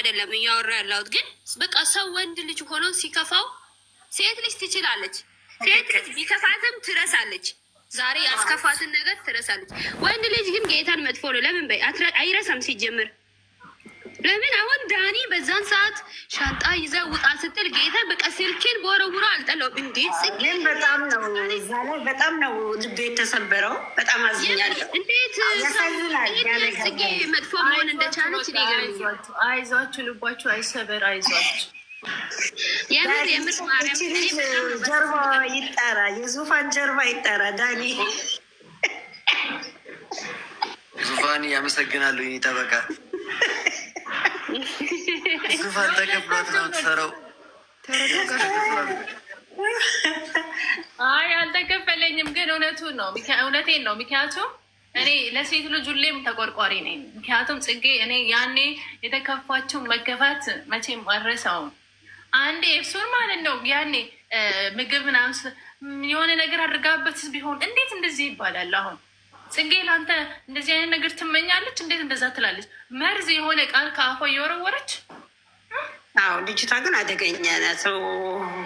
አይደለም እያወራ ያለሁት። ግን በቃ ሰው ወንድ ልጅ ሆኖ ሲከፋው ሴት ልጅ ትችላለች። ሴት ልጅ ቢከፋትም ትረሳለች። ዛሬ ያስከፋትን ነገር ትረሳለች። ወንድ ልጅ ግን ጌታን መጥፎ ነው። ለምን በይ አይረሳም ሲጀምር። ለምን አሁን ዳኒ በዛን ሰዓት ሻንጣ ይዘ ውጣ ስትል ጌታ በቃ ስልኬን በወረውሮ አልጠላውም። እንዴት ግን በጣም ነው እዛ ላይ በጣም ነው ልቤ የተሰበረው። በጣም አዝኛለሁ። እንዴት ጽጌ መጥፎ መሆን እንደቻለች አይዟችሁ፣ ልባችሁ አይሰበር፣ አይዟችሁ። የምር የምር ጀርባ ይጠራ፣ የዙፋን ጀርባ ይጠራ። ዳኒ ዙፋን ያመሰግናለሁ። ይህ ጠበቃ ዙፋን ተከፍሏት ነው የምትሰራው። አይ አልተከፈለኝም፣ ግን እውነቱን ነው እውነቴን ነው። ምክንያቱም እኔ ለሴት ልጅ ሁሌም ተቆርቋሪ ነኝ። ምክንያቱም ጽጌ እኔ ያኔ የተከፋችው መገፋት መቼም አልረሳውም። አንዴ እሱን ማለት ነው ያኔ ምግብ ምናምን የሆነ ነገር አድርጋበት ቢሆን እንዴት እንደዚህ ይባላል? አሁን ጽጌ ለአንተ እንደዚህ አይነት ነገር ትመኛለች? እንዴት እንደዛ ትላለች? መርዝ የሆነ ቃል ከአፏ እየወረወረች። አዎ ልጅቷ ግን አደገኛ ናት።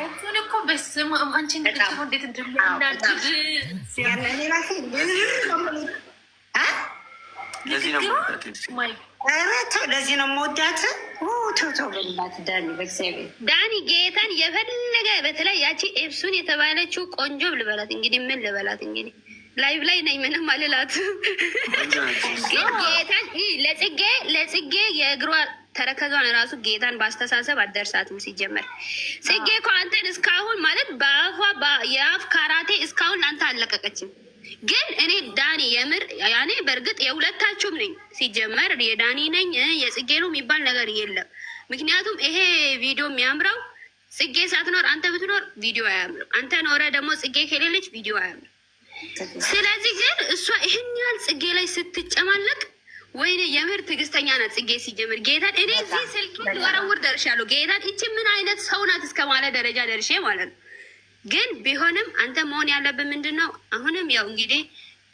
እሱን እኮ በስመ አብ አንቺ እንዴት እንደሚያናድድ ለዚህ ነው የምወዳት። ተው በላት ዳኒ፣ በእግዚአብሔር ዳኒ ጌታን የፈለገ በተለይ ያቺ ኤፕሱን የተባለችው ቆንጆ ልበላት እንግዲህ ምን ልበላት እንግዲህ ላይቭ ላይ ነኝ ምንም አልላት። ግን ጌታን ለጽጌ የእግሯ ተረከዟን ራሱ ጌታን በአስተሳሰብ አደርሳትም። ሲጀመር ጽጌ እኮ አንተን እስካሁን ማለት በአፏ የአፍ ካራቴ እስካሁን ለአንተ አልለቀቀችም። ግን እኔ ዳኒ የምር ያኔ በእርግጥ የሁለታችሁም ነኝ። ሲጀመር የዳኒ ነኝ የጽጌ ነው የሚባል ነገር የለም። ምክንያቱም ይሄ ቪዲዮ የሚያምረው ጽጌ ሳትኖር አንተ ብትኖር ቪዲዮ አያምርም። አንተ ኖረ ደግሞ ጽጌ ከሌለች ቪዲዮ አያምርም። ስለዚህ ግን እሷ ይህን ያህል ጽጌ ላይ ስትጨማለቅ ወይኔ የምር ትዕግስተኛ ናት ጽጌ። ሲጀምር ጌታን እኔ እዚህ ስልክ ወረውር ደርሻለሁ። ጌታን እቺ ምን አይነት ሰው ናት እስከ ማለት ደረጃ ደርሼ ማለት ነው። ግን ቢሆንም አንተ መሆን ያለብን ምንድን ነው? አሁንም ያው እንግዲህ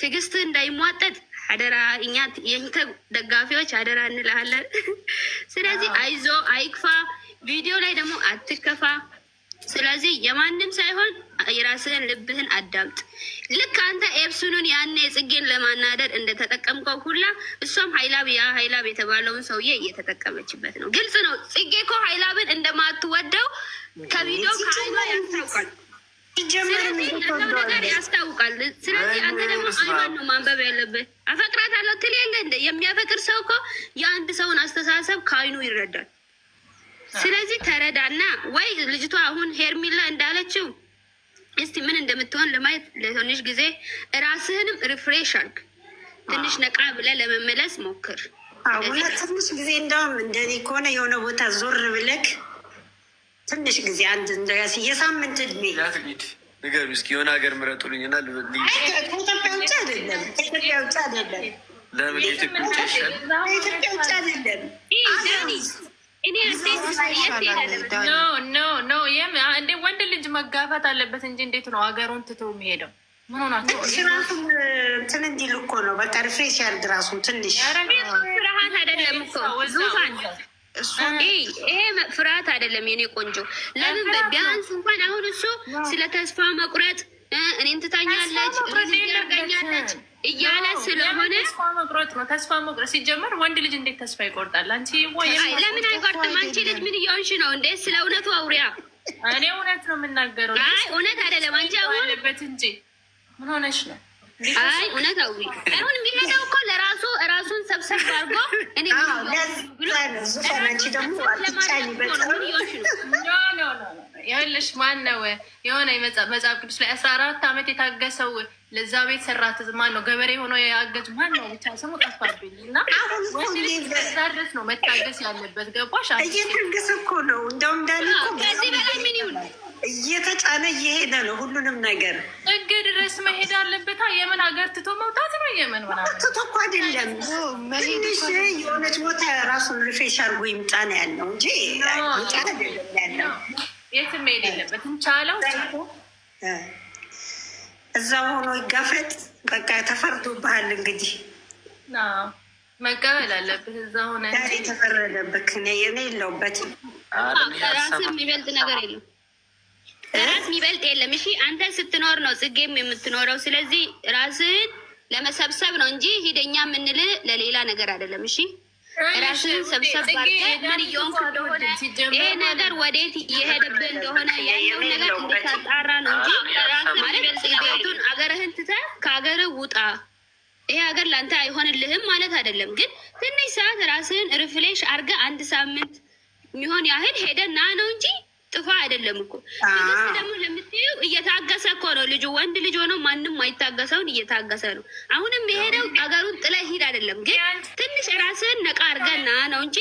ትዕግስት እንዳይሟጠጥ አደራ፣ እኛ የንተ ደጋፊዎች አደራ እንልሃለን። ስለዚህ አይዞ፣ አይክፋ፣ ቪዲዮ ላይ ደግሞ አትከፋ። ስለዚህ የማንም ሳይሆን የራስህን ልብህን አዳምጥ። ልክ አንተ ኤፕሱኑን ያኔ ጽጌን ለማናደድ እንደተጠቀምከው ሁላ እሷም ሀይላብ የተባለውን ሰውዬ እየተጠቀመችበት ነው። ግልጽ ነው። ጽጌ እኮ ሀይላብን እንደማትወደው ከቪዲዮ ከአይኗ ያስታውቃል። ነገር ያስታውቃል። ስለዚህ አንተ ደግሞ አይኗን ነው ማንበብ ያለብህ። አፈቅራታለሁ ትል የለ እንደ የሚያፈቅር ሰው እኮ የአንድ ሰውን አስተሳሰብ ከአይኑ ይረዳል። ስለዚህ ተረዳና ወይ ልጅቷ አሁን ሄርሚላ እንዳለችው እስቲ ምን እንደምትሆን ለማየት ለትንሽ ጊዜ ራስህንም ሪፍሬሽ አድርግ። ትንሽ ነቃ ብለህ ለመመለስ ሞክር። ትንሽ ጊዜ እንደውም እንደኔ ከሆነ የሆነ ቦታ ዞር ብለክ ትንሽ ጊዜ አንድ እንደራስ የሳምንት እድሜ ነገር እስኪ የሆነ ሀገር ምረጡልኝና ከኢትዮጵያ ውጭ አይደለም፣ ከኢትዮጵያ ውጭ አይደለም። ለምን ኢትዮጵያ ውጭ ይሻል? ከኢትዮጵያ ውጭ አይደለም። ኖ እንዴ ወንድ ልጅ መጋፋት አለበት እንጂ እንዴት ነው ሀገሩን ትቶ የሚሄደው? ምን ሆናቸው? ራሱን እንትን እንዲል እኮ ነው። በቃ ሪፍሬሽ ያድርግ ራሱን ትንሽ። ፍርሃት አይደለም እኮ ዙፋን፣ ይሄ ፍርሃት አይደለም የኔ ቆንጆ። ለምን ቢያንስ እንኳን አሁን እሱ ስለ ተስፋ መቁረጥ እኔን ትታኛለች ያርገኛለች እያለ ስለሆነ ተስፋ መቁረጥ ሲጀመር ወንድ ልጅ እንዴት ተስፋ ይቆርጣል? አንቺ ለምን አይቆርጥም? አንቺ ልጅ ምን እያሆንሽ ነው እንዴ? ስለ እውነቱ አውሪያ። እኔ እውነት ነው የምናገረው። አይ እውነት አይደለም። አንቺ አለበት እንጂ ምን ሆነሽ ነው? አይ እውነት አውሪ። አሁን የሚሄደው እኮ ለራሱ ራሱን ሰብሰብ አድርጎ እኔ አንቺ ደግሞ አትጫኝ በጣም ይኸውልሽ ማን ነው የሆነ መጽሐፍ ቅዱስ ላይ 14 ዓመት የታገሰው ለዛ ቤት ሰራት ማን ነው? ገበሬ ሆኖ ያገዝ ማን ነው? ብቻ ስሙ ጠፋብኝ። እና ወንድ ልጅ በዛ ድረስ ነው መታገስ ያለበት። ገባሽ? እየታገሰ እኮ ነው። እንደውም ዳኒ እኮ ከዚህ በላይ ምን ይሁን? እየተጫነ እየሄደ ነው ሁሉንም ነገር። ጥግ ድረስ መሄድ አለበት። የምን ሀገር ትቶ መውጣት ነው? የምን ምናምን ትቶ እኮ አይደለም ትንሽ የሆነች ቦታ ራሱን ሪፍሬሽ አድርጎ ይምጣ ነው ያለው እንጂ ውጫ አይደለም ያለው። የትም መሄድ የለበትም። ቻለው እዛው ሆኖ ይጋፈጥ። በቃ ተፈርዶብሃል እንግዲህ። መቀበል አለብህ። እዛ ሆነ የተፈረደብክ እኔ የለውበትም። ራስህ የሚበልጥ ነገር የለም። ራስ የሚበልጥ የለም። እሺ አንተ ስትኖር ነው ጽጌም የምትኖረው። ስለዚህ ራስህን ለመሰብሰብ ነው እንጂ ሂደኛ የምንል ለሌላ ነገር አይደለም። እሺ ራስህን ሰብሰብ አድርገህ ምን እየሆንክ እንደሆነ ይሄ ነገር ወዴት እየሄደብህ እንደሆነ ያየውን ነገር እንድታጣራ ነው እንጂ ማለት ቤቱን አገርህን ትተህ ከሀገርህ ውጣ። ይሄ ሀገር ለአንተ አይሆንልህም ማለት አይደለም። ግን ትንሽ ሰዓት ራስህን ሪፍሌሽ አድርገህ 1 ሳምንት የሚሆን ያህል ሄደህ ና ነው እንጂ ጥፋ አይደለም እኮ። ትግስት ደግሞ ለምትዩ እየታገሰ እኮ ነው ልጁ። ወንድ ልጅ ሆነው ማንም አይታገሰውን እየታገሰ ነው። አሁንም የሄደው አገሩን ጥለህ ሂድ አይደለም። ግን ትንሽ ራስህን ነቃ አድርገህ ና ነው እንጂ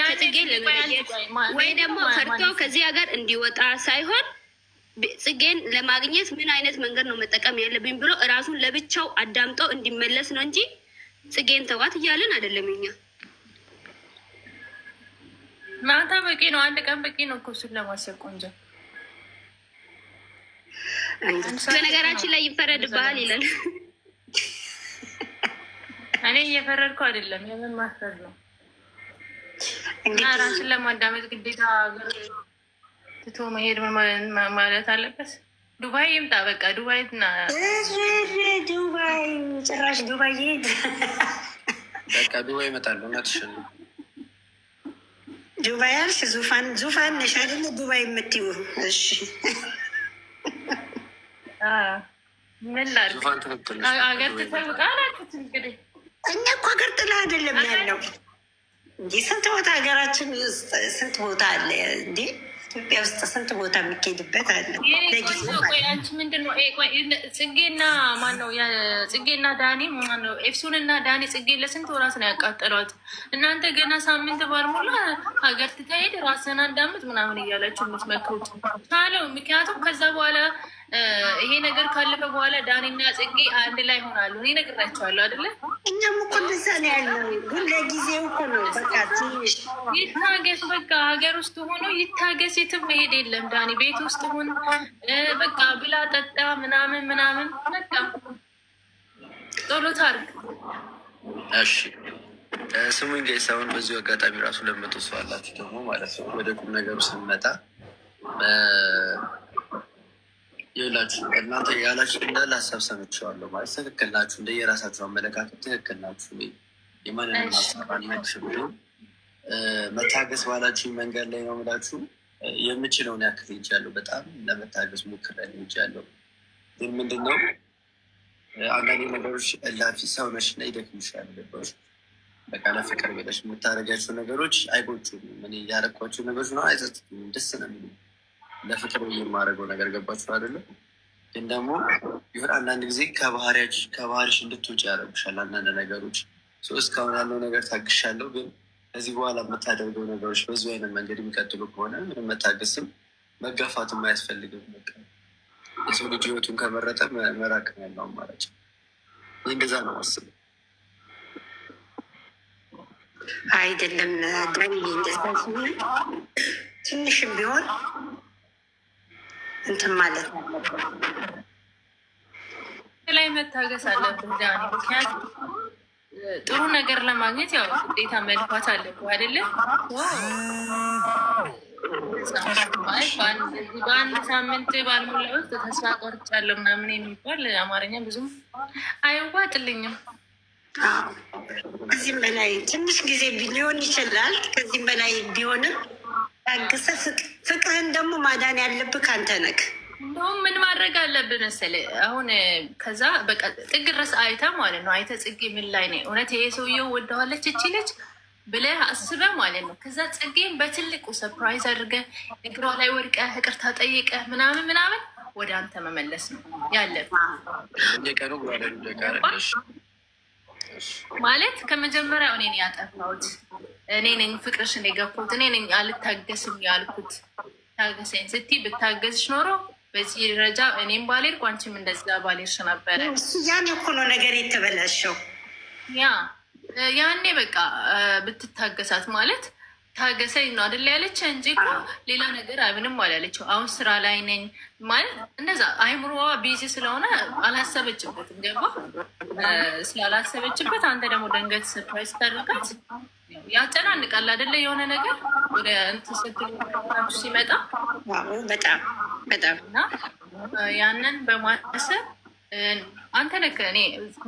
ከጽጌ ለመለየት ወይ ደግሞ ፈርቶ ከዚህ ሀገር እንዲወጣ ሳይሆን ጽጌን ለማግኘት ምን አይነት መንገድ ነው መጠቀም ያለብኝ ብሎ እራሱን ለብቻው አዳምጦ እንዲመለስ ነው እንጂ ጽጌን ተዋት እያለን አይደለም። እኛ ማታ በቂ ነው፣ 1 ቀን በቂ ነው እኮ እሱን ለማሰብ ቆንጆ። በነገራችን ላይ ይፈረድብሃል ይላል። እኔ እየፈረድኩ አይደለም፣ የምን ማፍረድ ነው? እና ራስን ለማዳመጥ ግዴታ ትቶ መሄድ ማለት አለበት። ዱባይ ይምጣ በቃ ዱባይ ዱባይ ጭራሽ ዱባይ ይሄድ በቃ ዱባይ ይመጣሉ። እናትሽን ዱባይ አልሽ? ዙፋን ነሽ አይደለ? ዱባይ የምትይው እሺ። ምን ላድርግ? አገር ትተውጣ አላችሁት እንግዲህ። እኛ እኮ ሀገር ጥላ አይደለም ያለው እንጂ ስንት ቦታ ሀገራችን ውስጥ ስንት ቦታ አለ እንዴ? ኢትዮጵያ ውስጥ ስንት ቦታ የሚካሄድበት አለ። አንቺ ምንድን ነው ጽጌና ማነው ጽጌና ዳኒ ማነው ኤፍሱንና ዳኒ ጽጌ ለስንት ወራት ነው ያቃጠሏት? እናንተ ገና ሳምንት ባልሞላ ሀገር ትተሄድ ራስን አዳምጥ ምናምን እያላችሁ የምትመክሩት ካለው። ምክንያቱም ከዛ በኋላ ይሄ ነገር ካለፈ በኋላ ዳኒና ጽጌ አንድ ላይ ሆናሉ። እኔ ነግራቸዋለሁ አይደለ? እኛም እኮ እንደዛ ነው ያለው። ግን ለጊዜው እኮ ነው በቃ ትንሽ ይታገስ። በቃ ሀገር ውስጥ ሆኖ ይታገስ። የትም መሄድ የለም። ዳኒ ቤት ውስጥ ሆን በቃ ብላ ጠጣ ምናምን ምናምን በቃ ጸሎት አድርግ። እሺ ስሙኝ ጋይስ፣ አሁን በዚሁ አጋጣሚ ራሱ ለመቶ ሰው አላችሁ ደግሞ ማለት ነው። ወደ ቁም ነገሩ ስንመጣ ይላችሁ እናንተ ያላችሁ እንዳለ ሀሳብ ሰምቼዋለሁ። ማለት ትክክል ናችሁ፣ እንደ የራሳችሁ አመለካከት ትክክል ናችሁ። የማንንም ሀሳብ አልመድሽም። መታገስ ባላችሁ መንገድ ላይ ነው የምላችሁ። የምችለውን ያክል ሄጃለሁ። በጣም ለመታገስ ሞክሬ ሄጃለሁ። ግን ምንድነው አንዳንድ ነገሮች እላፊ ሰው ነሽ እና ይደክምሻል። ገባሽ? በቃ ለፍቅር ብለሽ የምታደርጊያቸው ነገሮች አይቆጩም። ምን ያደረኳቸው ነገሮች ነው አይጸጽቱም፣ ደስ ነው የሚሉ ለፍቅር የማደርገው ነገር ገባችሁ አይደለም? ግን ደግሞ ይሁን አንዳንድ ጊዜ ከባህሪሽ እንድትውጭ ያደርጉሻል አንዳንድ ነገሮች። እስካሁን ያለው ነገር ታግሻለሁ። ግን ከዚህ በኋላ የምታደርገው ነገሮች በዚሁ አይነት መንገድ የሚቀጥሉ ከሆነ ምንም መታገስም መጋፋትም አያስፈልግም። የሰው ልጅ ህይወቱን ከመረጠ መራቅ ያለው አማራጭ። ይህ እንደዛ ነው ማስብ አይደለም። ዳኒ እንደዛ ሲሆን ትንሽም ቢሆን እንትን ማለት ነው ላይ መታገስ አለብን ዳኒ። ምክንያቱም ጥሩ ነገር ለማግኘት ያው ግዴታ መልፋት አለብህ አይደለ? በአንድ ሳምንት ባልሞላ ውስጥ ተስፋ ቆርጫለሁ ምናምን የሚባል አማርኛ ብዙም አይዋጥልኝም። ከዚህም በላይ ትንሽ ጊዜ ሊሆን ይችላል። ከዚህም በላይ ቢሆንም ታግሰህ ፍቅርህን ደግሞ ማዳን ያለብህ ከአንተ ነህ። እንደውም ምን ማድረግ አለብን መሰለህ? አሁን ከዛ በቃ ጥግ ድረስ አይተ ማለት ነው። አይተ ጽጌ ምን ላይ ነው እውነት ይሄ ሰውየው ወደዋለች እቺ ልጅ ብለህ አስበህ ማለት ነው። ከዛ ጽጌን በትልቁ ሰርፕራይዝ አድርገህ እግሯ ላይ ወድቀህ ይቅርታ ጠይቀህ ምናምን ምናምን ወደ አንተ መመለስ ነው ያለብህ። ማለት ከመጀመሪያው እኔ ነኝ ያጠፋሁት፣ እኔ ነኝ ፍቅርሽን የገፋሁት፣ እኔ ነኝ አልታገስም ያልኩት። ታገሰኝ ስትይ ብታገዝሽ ኖሮ በዚህ ደረጃ እኔም ባሌር ቋንቺም እንደዛ ባሌርሽ ነበረ። ያኔ እኮ ነው ነገር የተበላሸው። ያኔ በቃ ብትታገሳት ማለት ታገሰኝ ነው አይደል ያለች እንጂ እኮ ሌላ ነገር ምንም አላለችው። አሁን ስራ ላይ ነኝ ማለት እንደዛ አይምሮዋ ቢዚ ስለሆነ አላሰበችበትም። ገባ ስላላሰበችበት አንተ ደግሞ ደንገት ሰርፕራይዝ ታደርጋት ያጨናንቃል አይደለ? የሆነ ነገር ወደ እንትን ስትል ሲመጣ በጣም በጣም እና ያንን በማሰብ አንተ ነህ እኔ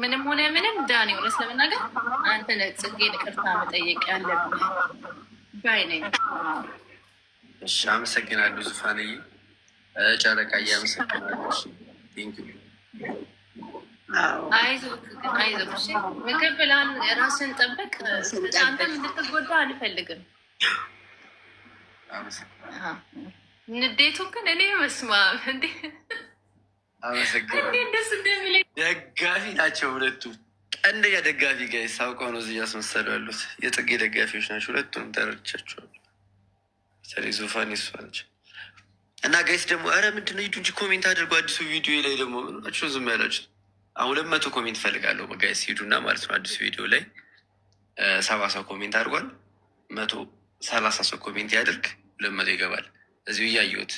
ምንም ሆነ ምንም ዳኒ ሆነ ስለምናገር አንተ ነህ ጽጌን ይቅርታ መጠየቅ ያለብህ ባይ ነኝ። እሺ አመሰግናለሁ ዙፋንዬ። ጨረቃዬ አመሰግናለሁ። አይዞህ ምግብ ብላን ራስን ጠብቅ። አንተም እንድትጎዳ አንፈልግም። ንዴቱን ግን እኔ መስማ እንዴ አመሰግናለሁ። ደስ እንደሚለኝ ደጋፊ ናቸው ሁለቱ። ቀንደኛ ደጋፊ ጋይስ ሳውቀው ነው እዚህ እያስመሰሉ ያሉት። የጽጌ ደጋፊዎች ናቸው ሁለቱንም ተረድቻቸዋለሁ። በተለይ ዙፋን የሷ ነች እና ጋይስ ደግሞ ኧረ ምንድነው ሂዱ እንጂ ኮሜንት አድርጎ አዲሱ ቪዲዮ ላይ ደግሞ ምናቸው ዝም ያላችሁ። 200 ኮሜንት እፈልጋለሁ ጋይስ ሂዱና ማለት ነው። አዲሱ ቪዲዮ ላይ 70 ሰው ኮሜንት አድርጓል። 130 ሰው ኮሜንት ያድርግ 200 ይገባል። እዚሁ እያየሁት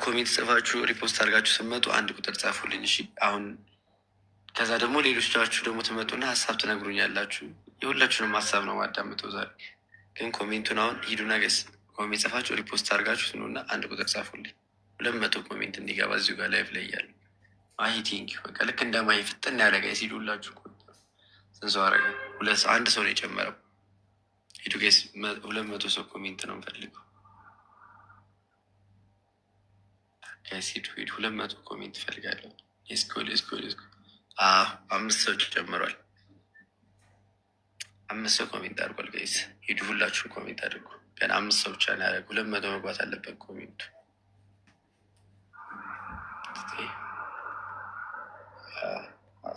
ኮሜንት ጽፋችሁ ሪፖስት አድርጋችሁ ስመጡ አንድ ቁጥር ጻፉልኝ እሺ። አሁን ከዛ ደግሞ ሌሎቻችሁ ደግሞ ትመጡና ሀሳብ ትነግሩኛላችሁ። የሁላችሁንም ሀሳብ ነው ማዳምጠው ዛሬ። ግን ኮሜንቱን አሁን ሂዱና ገስ ኮሜንት ጽፋችሁ ሪፖስት አድርጋችሁ ትኑና አንድ ቁጥር ጻፉልኝ 200 ኮሜንት እንዲገባ እዚሁ ጋር ላይፍ ላይ እያሉ ማሂ ቲንክ በቃ ልክ እንደ ማሂ ፍጥን ያደረገ ሲሉላችሁ ስንት ሰው አረገ? አንድ ሰው ነው የጨመረው። ሂዱ ጌስ 200 ሰው ኮሜንት ነው እንፈልገው ጋይስ ሂዱ 200 ኮሜንት እፈልጋለሁ። ሌስኮ 5 ሰው ጨምሯል። 5 ሰው ኮሜንት አድርጓል ጋይስ ሂዱ ሁላችሁም ኮሜንት አድርጉ። ገና 5 ሰው ብቻ ነው ያደረጉ። 200 መግባት አለበት ኮሜንቱ።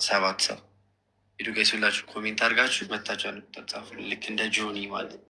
7 ሰው ሂዱ ጋይስ ሁላችሁ ኮሜንት አድርጋችሁ መታችሁ ጻፉ። ልክ እንደ ጆኒ ማለት